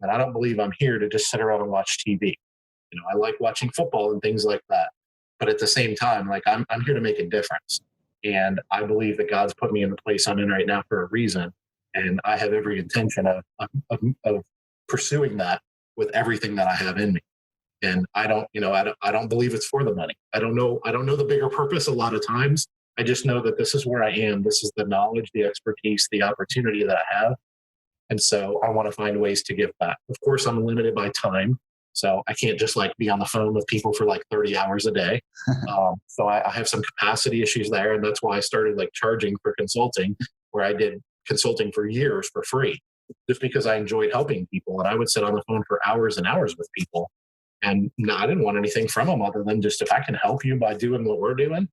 And I don't believe I'm here to just sit around and watch TV. I like watching football and things like that. But at the same time, like I'm here to make a difference. And I believe that God's put me in the place I'm in right now for a reason. And I have every intention of pursuing that with everything that I have in me. And I don't believe it's for the money. I don't know the bigger purpose a lot of times. I just know that this is where I am. This is the knowledge, the expertise, the opportunity that I have. And so I want to find ways to give back. Of course, I'm limited by time. So I can't just like be on the phone with people for like 30 hours a day. So I have some capacity issues there. And that's why I started like charging for consulting, where I did consulting for years for free, just because I enjoyed helping people. And I would sit on the phone for hours and hours with people. And I didn't want anything from them other than just, if I can help you by doing what we're doing,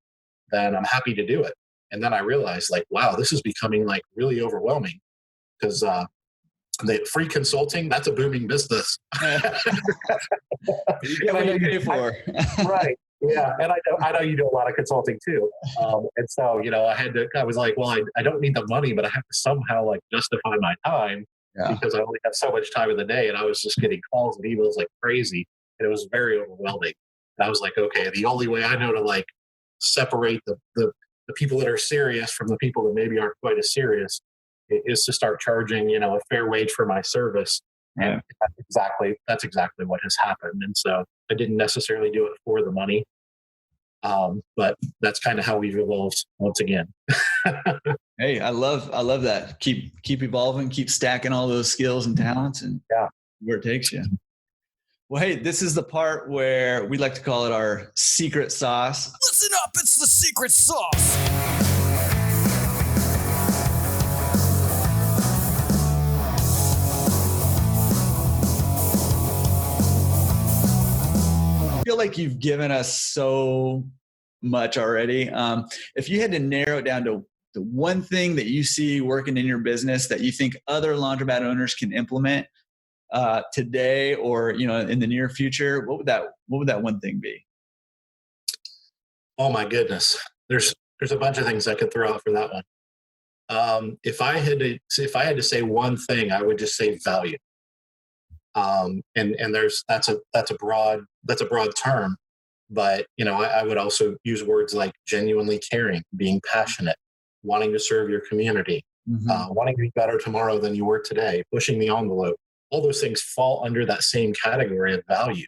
then I'm happy to do it. And then I realized like, wow, this is becoming like really overwhelming, because the free consulting, that's a booming business. You get what you pay for. Right. Yeah. And I know you do a lot of consulting too. And so, I was like, well, I don't need the money, but I have to somehow like justify my time, because I only have so much time in the day. And I was just getting calls and emails like crazy. And it was very overwhelming. And I was like, okay, the only way I know to like separate the people that are serious from the people that maybe aren't quite as serious is to start charging, a fair wage for my service. And that's exactly what has happened. And so I didn't necessarily do it for the money. But that's kind of how we've evolved once again. Hey, I love that. Keep evolving, keep stacking all those skills and talents, and where it takes you. Well, hey, this is the part where we like to call it our secret sauce. Listen up, it's the secret sauce. I feel like you've given us so much already. If you had to narrow it down to the one thing that you see working in your business that you think other laundromat owners can implement today or in the near future, what would that one thing be? Oh my goodness, there's a bunch of things I could throw out for that one. If I had to say one thing, I would just say value. And that's a broad term, but I would also use words like genuinely caring, being passionate, wanting to serve your community, wanting to be better tomorrow than you were today, pushing the envelope. All those things fall under that same category of value.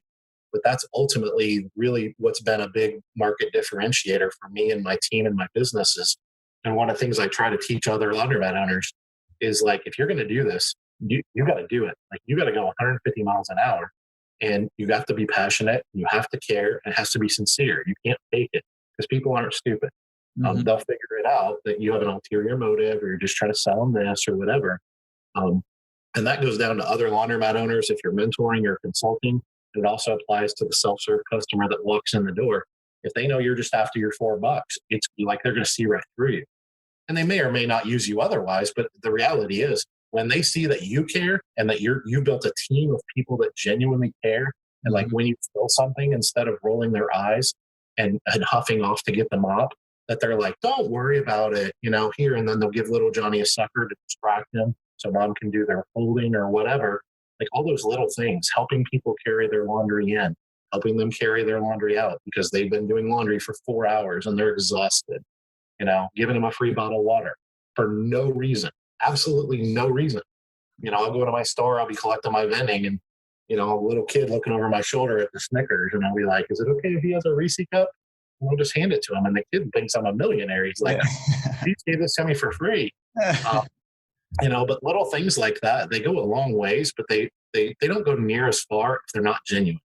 But that's ultimately really what's been a big market differentiator for me and my team and my businesses. And one of the things I try to teach other laundromat owners is like, if you're going to do this, you got to do it. Like you got to go 150 miles an hour, and you have to be passionate. You have to care. And it has to be sincere. You can't fake it, because people aren't stupid. They'll figure it out that you have an ulterior motive, or you're just trying to sell them this or whatever. And that goes down to other laundromat owners if you're mentoring or consulting. And it also applies to the self-serve customer that walks in the door. If they know you're just after your $4, it's like they're going to see right through you. And they may or may not use you otherwise, but the reality is, when they see that you care and that you built a team of people that genuinely care, and like when you fill something, instead of rolling their eyes and huffing off to get the mop, that they're like, don't worry about it, here. And then they'll give little Johnny a sucker to distract him so mom can do their folding or whatever. Like all those little things, helping people carry their laundry in, helping them carry their laundry out because they've been doing laundry for 4 hours and they're exhausted, giving them a free bottle of water for no reason. Absolutely no reason. I'll go to my store, I'll be collecting my vending, and, a little kid looking over my shoulder at the Snickers, and I'll be like, is it okay if he has a Reese cup? And I'll just hand it to him. And the kid thinks I'm a millionaire. He's like, you gave this to me for free. But little things like that, they go a long ways, but they don't go near as far if they're not genuine.